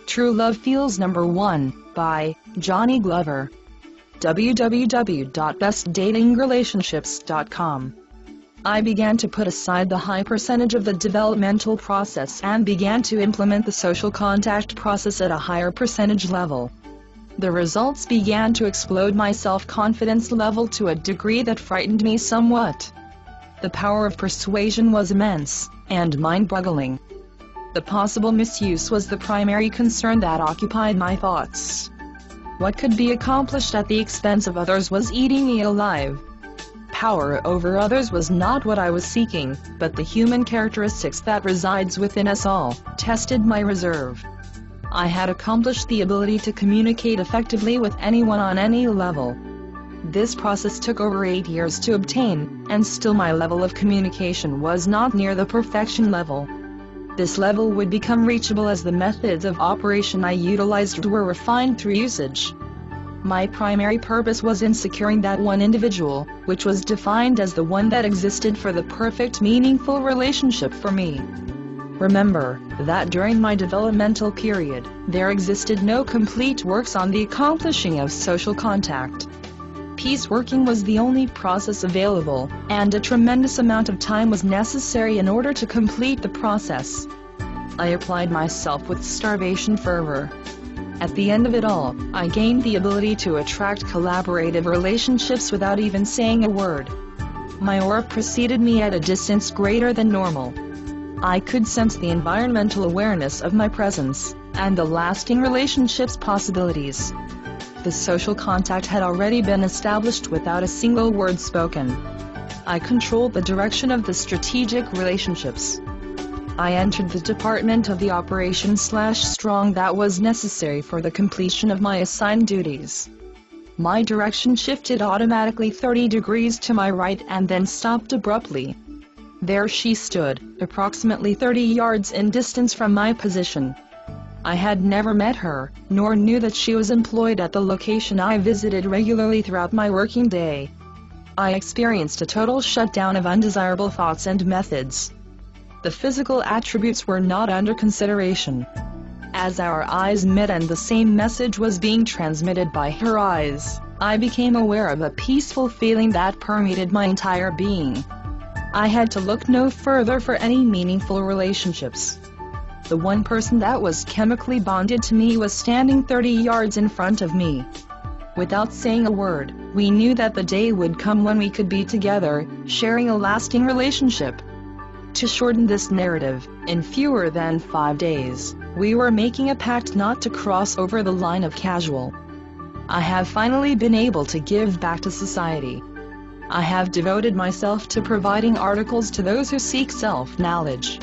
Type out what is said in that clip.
True Love Feels Number 1, by Johnny Glover. www.bestdatingrelationships.com. I began to put aside the high percentage of the developmental process and began to implement the social contact process at a higher percentage level. The results began to explode my self-confidence level to a degree that frightened me somewhat. The power of persuasion was immense, and mind-boggling. The possible misuse was the primary concern that occupied my thoughts. What could be accomplished at the expense of others was eating me alive. Power over others was not what I was seeking, but the human characteristics that resides within us all tested my reserve. I had accomplished the ability to communicate effectively with anyone on any level. This process took over 8 years to obtain, and still my level of communication was not near the perfection level. This level would become reachable as the methods of operation I utilized were refined through usage. My primary purpose was in securing that one individual, which was defined as the one that existed for the perfect meaningful relationship for me. Remember that during my developmental period, there existed no complete works on the accomplishing of social contact. Pieceworking was the only process available, and a tremendous amount of time was necessary in order to complete the process. I applied myself with starvation fervor. At the end of it all, I gained the ability to attract collaborative relationships without even saying a word. My aura preceded me at a distance greater than normal. I could sense the environmental awareness of my presence, and the lasting relationships possibilities. The social contact had already been established without a single word spoken. I controlled the direction of the strategic relationships. I entered the department of the operation/strong that was necessary for the completion of my assigned duties. My direction shifted automatically 30 degrees to my right and then stopped abruptly. There she stood, approximately 30 yards in distance from my position. I had never met her, nor knew that she was employed at the location I visited regularly throughout my working day. I experienced a total shutdown of undesirable thoughts and methods. The physical attributes were not under consideration. As our eyes met and the same message was being transmitted by her eyes, I became aware of a peaceful feeling that permeated my entire being. I had to look no further for any meaningful relationships. The one person that was chemically bonded to me was standing 30 yards in front of me. Without saying a word, we knew that the day would come when we could be together, sharing a lasting relationship. To shorten this narrative, in fewer than 5 days, we were making a pact not to cross over the line of casual. I have finally been able to give back to society. I have devoted myself to providing articles to those who seek self-knowledge.